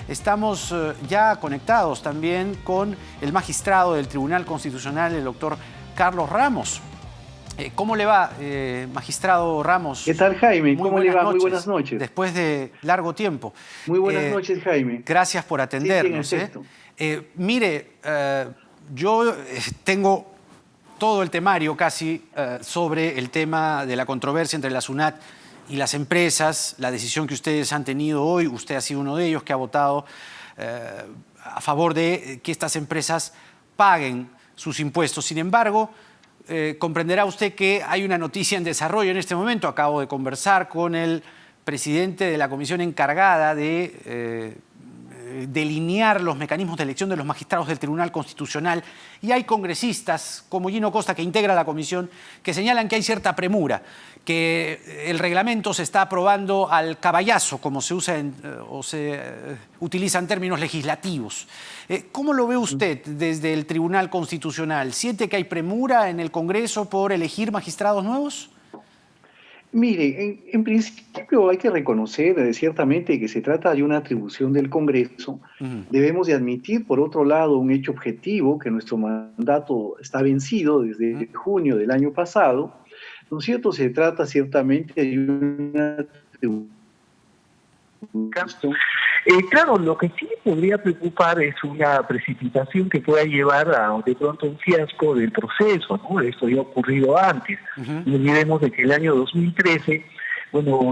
Estamos ya conectados también con el magistrado del Tribunal Constitucional, el doctor Carlos Ramos. ¿Cómo le va, magistrado Ramos? ¿Qué tal, Jaime? ¿Cómo le va? Muy buenas noches. Después de largo tiempo. Muy buenas noches, Jaime. Gracias por atendernos. Sí, en efecto. Mire, yo tengo todo el temario casi sobre el tema de la controversia entre la SUNAT y las empresas, la decisión que ustedes han tenido hoy. Usted ha sido uno de ellos que ha votado a favor de que estas empresas paguen sus impuestos. Sin embargo, comprenderá usted que hay una noticia en desarrollo en este momento. Acabo de conversar con el presidente de la comisión encargada de delinear los mecanismos de elección de los magistrados del Tribunal Constitucional, y hay congresistas como Gino Costa, que integra la comisión, que señalan que hay cierta premura, que el reglamento se está aprobando al caballazo, como se usa o se utiliza en términos legislativos. ¿Cómo lo ve usted desde el Tribunal Constitucional? ¿Siente que hay premura en el Congreso por elegir magistrados nuevos? Mire, en principio hay que reconocer ciertamente que se trata de una atribución del Congreso. Debemos de admitir, por otro lado, un hecho objetivo, que nuestro mandato está vencido desde junio del año pasado. ¿No es cierto? Se trata ciertamente de una atribución. Claro, lo que sí podría preocupar es una precipitación que pueda llevar a de pronto un fiasco del proceso, ¿no? Esto ya ha ocurrido antes. No olvidemos de que el año 2013,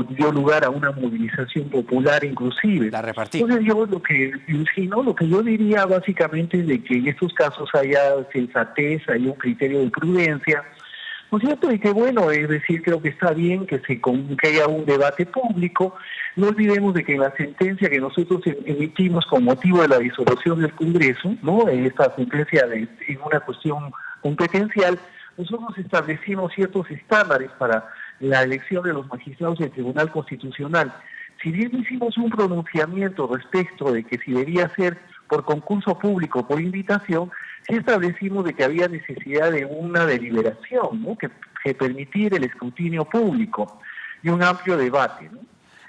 dio lugar a una movilización popular inclusive. La repartí. Entonces lo que yo diría básicamente es de que en estos casos haya sensatez, haya un criterio de prudencia, ¿no es cierto? Y que es decir, creo que está bien que haya un debate público. No olvidemos de que en la sentencia que nosotros emitimos con motivo de la disolución del Congreso, ¿no? Esta sentencia en una cuestión competencial, nosotros establecimos ciertos estándares para la elección de los magistrados del Tribunal Constitucional. Si bien hicimos un pronunciamiento respecto de que si debía ser por concurso público o por invitación, sí establecimos de que había necesidad de una deliberación, ¿no? que permitir el escrutinio público y un amplio debate, ¿no?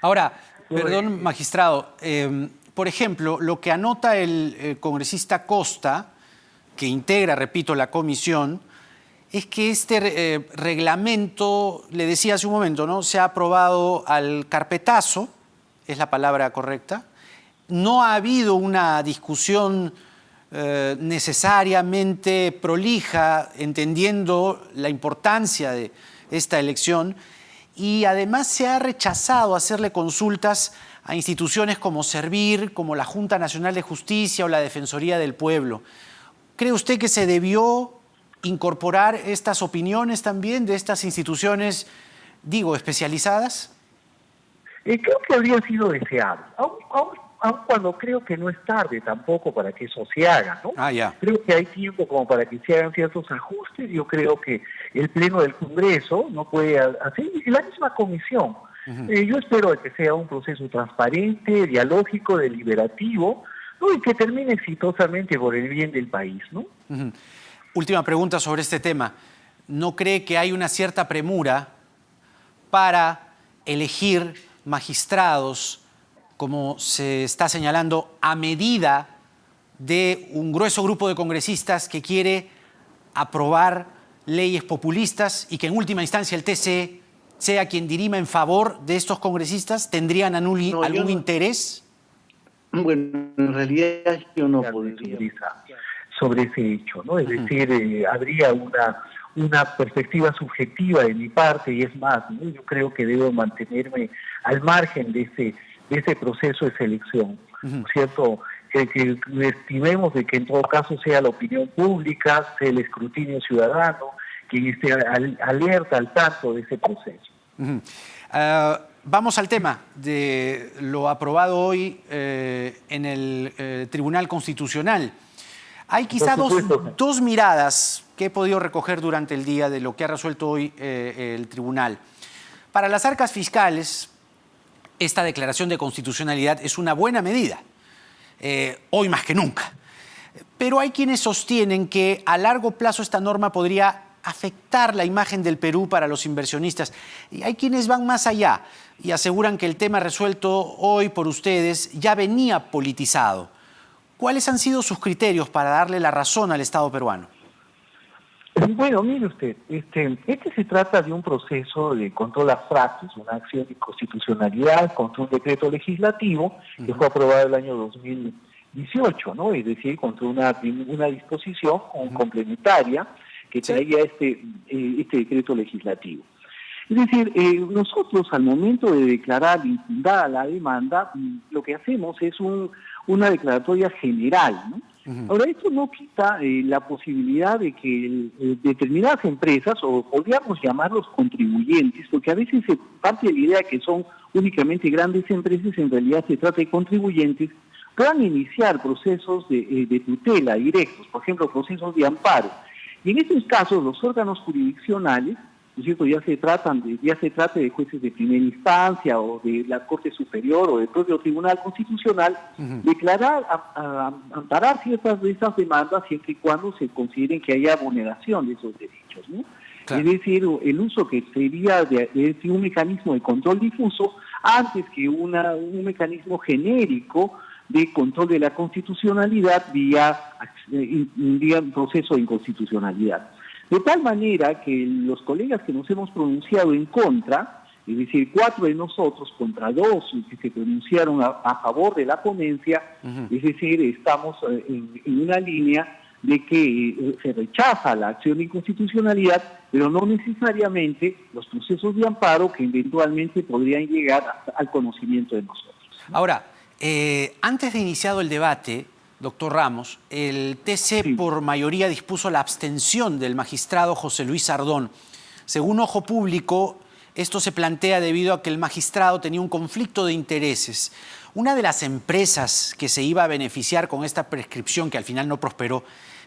Ahora, perdón, magistrado, por ejemplo, lo que anota el congresista Costa, que integra, repito, la comisión, es que este reglamento, le decía hace un momento, ¿no?, se ha aprobado al carpetazo, es la palabra correcta. No ha habido una discusión necesariamente prolija, entendiendo la importancia de esta elección, y además se ha rechazado hacerle consultas a instituciones como Servir, como la Junta Nacional de Justicia o la Defensoría del Pueblo. ¿Cree usted que se debió incorporar estas opiniones también de estas instituciones, especializadas? Creo que habría sido deseable, aun cuando creo que no es tarde tampoco para que eso se haga, ¿no? Creo que hay tiempo como para que se hagan ciertos ajustes. Yo creo que el Pleno del Congreso no puede hacer, y la misma comisión. Yo espero que sea un proceso transparente, dialógico, deliberativo, ¿no? Y que termine exitosamente por el bien del país, ¿no? Última pregunta sobre este tema. ¿No cree que hay una cierta premura para elegir magistrados, como se está señalando, a medida de un grueso grupo de congresistas que quiere aprobar leyes populistas y que en última instancia el TC sea quien dirima en favor de estos congresistas? ¿Tendrían algún interés? Bueno, en realidad yo no podría sobre ese hecho, ¿no? Es decir, habría una perspectiva subjetiva de mi parte, y es más, ¿no? Yo creo que debo mantenerme al margen de ese proceso de selección, ¿no es cierto? Que estimemos de que en todo caso sea la opinión pública, sea el escrutinio ciudadano, quien esté alerta, al tanto de ese proceso. Vamos al tema de lo aprobado hoy en el Tribunal Constitucional. Hay quizá dos miradas que he podido recoger durante el día de lo que ha resuelto hoy el tribunal. Para las arcas fiscales, esta declaración de constitucionalidad es una buena medida, hoy más que nunca. Pero hay quienes sostienen que a largo plazo esta norma podría afectar la imagen del Perú para los inversionistas. Y hay quienes van más allá. y aseguran que el tema resuelto hoy por ustedes ya venía politizado. ¿Cuáles han sido sus criterios para darle la razón al Estado peruano? Bueno, mire usted, este se trata de un proceso de control abstracto, una acción de constitucionalidad contra un decreto legislativo que fue aprobado el año 2018, ¿no? Es decir, contra una disposición complementaria que traía este decreto legislativo. Es decir, nosotros al momento de declarar infundada la demanda, lo que hacemos es una declaratoria general, ¿no? Ahora, esto no quita la posibilidad de que determinadas empresas, o podríamos llamarlos contribuyentes, porque a veces se parte de la idea que son únicamente grandes empresas, en realidad se trata de contribuyentes, puedan iniciar procesos de tutela directos, por ejemplo, procesos de amparo. Y en estos casos, los órganos jurisdiccionales, ¿no es cierto?, ya se trate de jueces de primera instancia o de la Corte Superior o del propio Tribunal Constitucional, declarar, amparar ciertas de esas demandas siempre y cuando se consideren que haya vulneración de esos derechos, ¿no? Claro. Es decir, el uso que sería de un mecanismo de control difuso antes que un mecanismo genérico de control de la constitucionalidad vía un proceso de inconstitucionalidad. De tal manera que los colegas que nos hemos pronunciado en contra, es decir, 4 de nosotros contra 2 que se pronunciaron a favor de la ponencia, es decir, estamos en una línea de que se rechaza la acción de inconstitucionalidad, pero no necesariamente los procesos de amparo que eventualmente podrían llegar al conocimiento de nosotros. Ahora, antes de iniciado el debate, doctor Ramos, el TC por mayoría dispuso la abstención del magistrado José Luis Sardón. Según Ojo Público, esto se plantea debido a que el magistrado tenía un conflicto de intereses. Una de las empresas que se iba a beneficiar con esta prescripción, que al final no prosperó,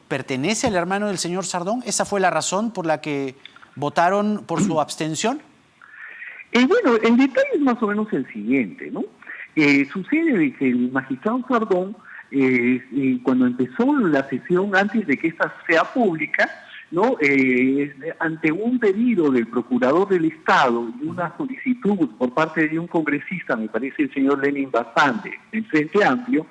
¿pertenece al hermano del señor Sardón? ¿Esa fue la razón por la que votaron por su abstención? Bueno, el detalle es más o menos el siguiente, ¿no? Sucede que el magistrado Sardón, cuando empezó la sesión, antes de que esta sea pública, ¿no? Ante un pedido del procurador del Estado y una solicitud por parte de un congresista, me parece el señor Lenin Bastante, del Frente Amplio,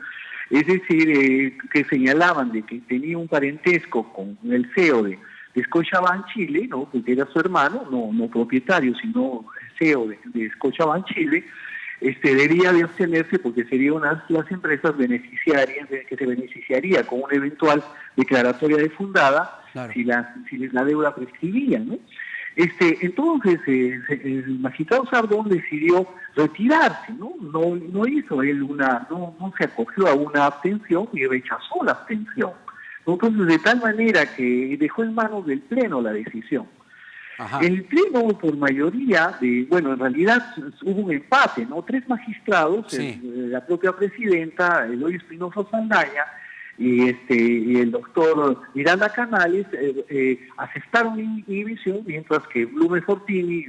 es decir, que señalaban de que tenía un parentesco con el CEO de Scotiabank Chile, ¿no? Porque era su hermano, no propietario, sino CEO de Scotiabank Chile, debía de abstenerse porque sería una de las empresas beneficiarias que se beneficiaría con una eventual declaratoria de fundada, claro, si la deuda prescribía, ¿no? Entonces el magistrado Sardón decidió retirarse, ¿no? No hizo él no se acogió a una abstención y rechazó la abstención. Entonces, de tal manera que dejó en manos del Pleno la decisión. Ajá. El Pleno, por mayoría, en realidad hubo un empate, ¿no? 3 magistrados, sí, la propia presidenta, Eloy Espinosa Saldaña, y el doctor Miranda Canales aceptaron inhibición, mientras que Blume Fortini,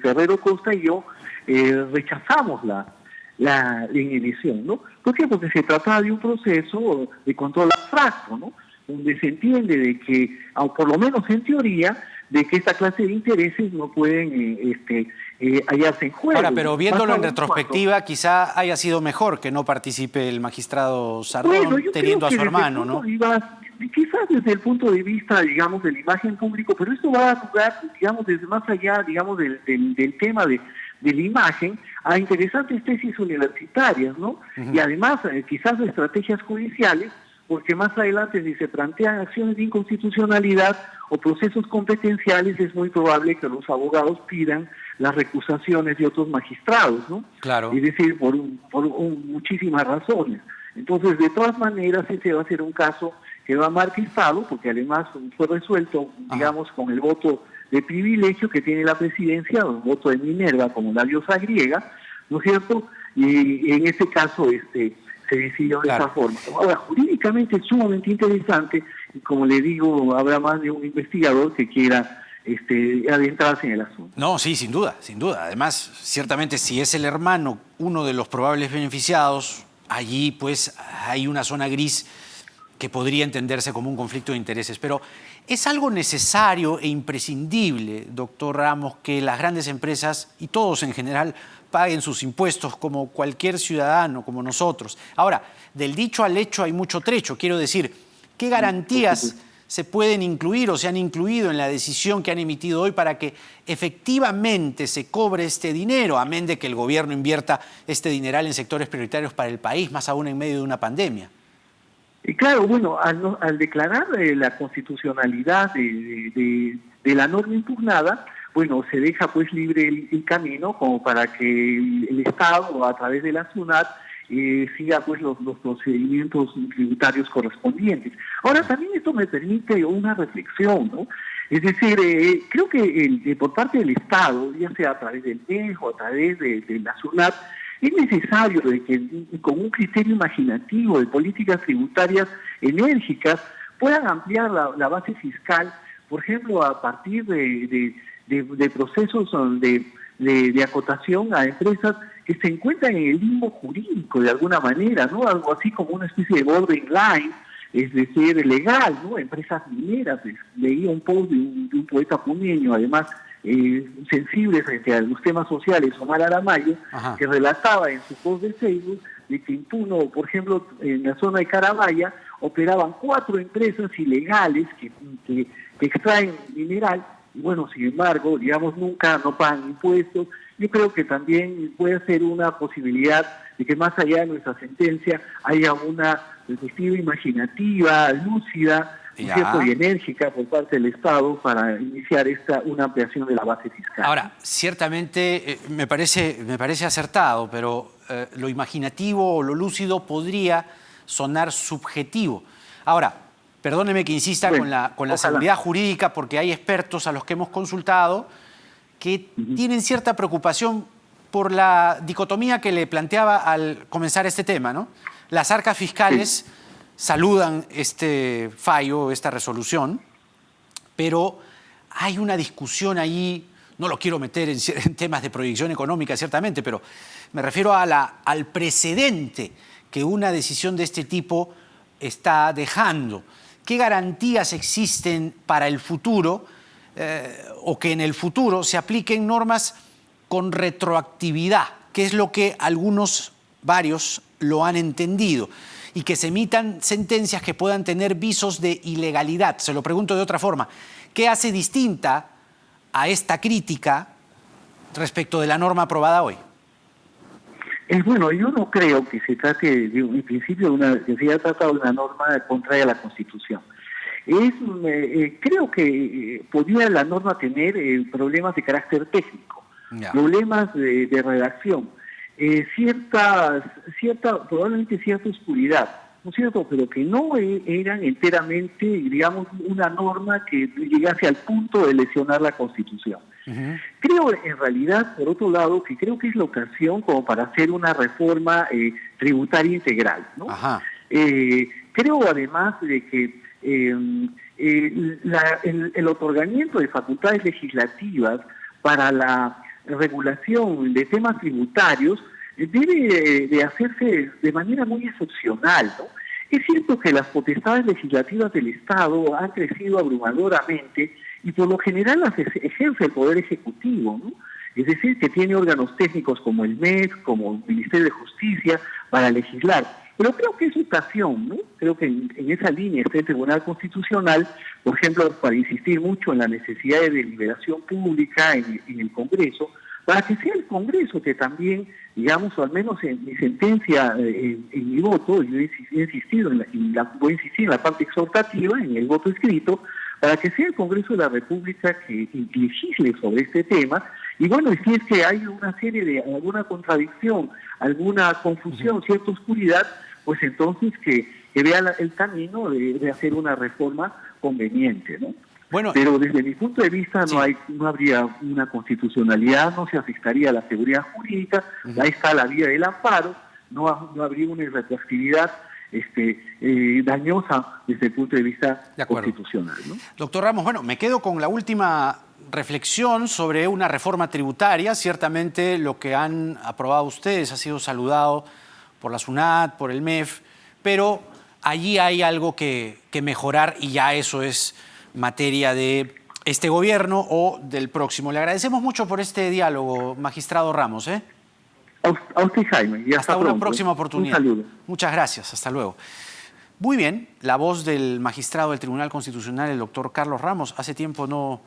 Ferrero Costa y yo rechazamos la inhibición, ¿no? ¿Por qué? Porque se trataba de un proceso de control abstracto, ¿no? Donde se entiende de que, o por lo menos en teoría, de que esta clase de intereses no pueden hallarse en juego. Ahora, pero viéndolo en retrospectiva, quizá haya sido mejor que no participe el magistrado Sardón, teniendo a su hermano, ¿no? Quizás desde el punto de vista, digamos, de la imagen pública, pero esto va a jugar, digamos, desde más allá, digamos, del tema de la imagen, a interesantes tesis universitarias, ¿no? Y además, quizás estrategias judiciales, porque más adelante si se plantean acciones de inconstitucionalidad o procesos competenciales, es muy probable que los abogados pidan las recusaciones de otros magistrados, ¿no? Claro. Es decir, por muchísimas razones. Entonces, de todas maneras, ese va a ser un caso que va martirizado, porque además fue resuelto, digamos, con el voto de privilegio que tiene la presidencia, o el voto de Minerva como la diosa griega, ¿no es cierto? Y en este caso, se decidió de esa forma. Ahora, jurídicamente es sumamente interesante, y como le digo, habrá más de un investigador que quiera adentrarse en el asunto. No, sí, sin duda, sin duda. Además, ciertamente, si es el hermano uno de los probables beneficiados, allí pues hay una zona gris que podría entenderse como un conflicto de intereses. Pero ¿es algo necesario e imprescindible, doctor Ramos, que las grandes empresas y todos en general paguen sus impuestos como cualquier ciudadano, como nosotros? Ahora, del dicho al hecho hay mucho trecho. Quiero decir, ¿qué garantías se pueden incluir o se han incluido en la decisión que han emitido hoy para que efectivamente se cobre este dinero, amén de que el gobierno invierta este dineral en sectores prioritarios para el país, más aún en medio de una pandemia? Y claro, bueno, al declarar la constitucionalidad de la norma impugnada, bueno, se deja pues libre el camino como para que el Estado, a través de la SUNAT, siga pues los procedimientos tributarios correspondientes. Ahora, también esto me permite una reflexión, ¿no? Es decir, creo que por parte del Estado, ya sea a través del MEF o a través de la SUNAT, es necesario de que con un criterio imaginativo de políticas tributarias enérgicas puedan ampliar la base fiscal, por ejemplo, a partir de procesos de acotación a empresas que se encuentran en el limbo jurídico de alguna manera, ¿no? Algo así como una especie de borderline, es decir, legal, ¿no? Empresas mineras. Leía un post de un poeta puneño, además sensible frente a los temas sociales, Omar Aramayo, Ajá, que relataba en su post de Facebook de que en Puno, por ejemplo, en la zona de Carabaya, operaban 4 empresas ilegales que extraen mineral, y bueno, sin embargo, digamos, nunca no pagan impuestos. Yo creo que también puede ser una posibilidad de que más allá de nuestra sentencia haya una perspectiva imaginativa, lúcida, ¿no es cierto?, y enérgica por parte del Estado para iniciar una ampliación de la base fiscal. Ahora, ciertamente me parece acertado, pero lo imaginativo o lo lúcido podría sonar subjetivo. Ahora, perdóneme que insista con la seguridad jurídica, porque hay expertos a los que hemos consultado que tienen cierta preocupación por la dicotomía que le planteaba al comenzar este tema, ¿no? Las arcas fiscales saludan este fallo, esta resolución, pero hay una discusión ahí, no lo quiero meter en temas de proyección económica, ciertamente, pero me refiero al precedente que una decisión de este tipo está dejando. ¿Qué garantías existen para el futuro o que en el futuro se apliquen normas con retroactividad, que es lo que varios lo han entendido, y que se emitan sentencias que puedan tener visos de ilegalidad? Se lo pregunto de otra forma. ¿Qué hace distinta a esta crítica respecto de la norma aprobada hoy? Bueno, yo no creo que se trate, en principio, que se haya tratado de una norma contraria a la Constitución. Creo que podría la norma tener problemas de carácter técnico, problemas de redacción, probablemente cierta oscuridad, ¿no es cierto?, pero que no eran enteramente, digamos, una norma que llegase al punto de lesionar la Constitución. Creo, en realidad, por otro lado, que creo que es la ocasión como para hacer una reforma tributaria integral, ¿no? Creo, además, de que el otorgamiento de facultades legislativas para la regulación de temas tributarios debe de hacerse de manera muy excepcional, ¿no? Es cierto que las potestades legislativas del Estado han crecido abrumadoramente y por lo general las ejerce el Poder Ejecutivo, ¿no? Es decir, que tiene órganos técnicos como el MEF, como el Ministerio de Justicia, para legislar. Pero creo que es ocasión, ¿no? Creo que en esa línea está el Tribunal Constitucional, por ejemplo, para insistir mucho en la necesidad de deliberación pública en el Congreso, para que sea el Congreso que también, digamos, o al menos en mi sentencia, en mi voto, yo voy a insistir en la parte exhortativa, en el voto escrito, para que sea el Congreso de la República que legisle sobre este tema. Y bueno, si es que hay una serie de alguna contradicción, alguna confusión, cierta oscuridad, pues entonces que vea el camino de hacer una reforma conveniente, ¿no? Bueno, pero desde mi punto de vista no habría una constitucionalidad, no se afectaría la seguridad jurídica, ahí está la vía del amparo, no habría una irretroactividad dañosa desde el punto de vista constitucional, ¿no? Doctor Ramos, bueno, me quedo con la última reflexión sobre una reforma tributaria. Ciertamente lo que han aprobado ustedes ha sido saludado por la SUNAT, por el MEF, pero allí hay algo que mejorar y ya eso es materia de este gobierno o del próximo. Le agradecemos mucho por este diálogo, magistrado Ramos. A usted, Jaime. Y hasta una próxima oportunidad. Un saludo. Muchas gracias. Hasta luego. Muy bien, la voz del magistrado del Tribunal Constitucional, el doctor Carlos Ramos, hace tiempo no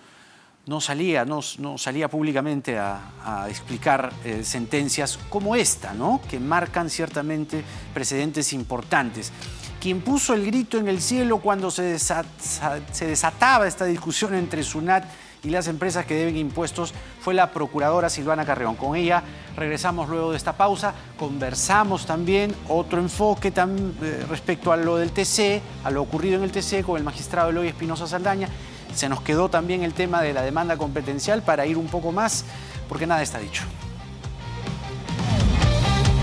salía públicamente a explicar sentencias como esta, ¿no? Que marcan ciertamente precedentes importantes. Quien puso el grito en el cielo cuando se desataba esta discusión entre SUNAT y las empresas que deben impuestos fue la procuradora Silvana Carreón. Con ella regresamos luego de esta pausa, conversamos también otro enfoque respecto a lo del TC, a lo ocurrido en el TC con el magistrado Eloy Espinosa Saldaña. Se nos quedó también el tema de la demanda competencial para ir un poco más, porque nada está dicho.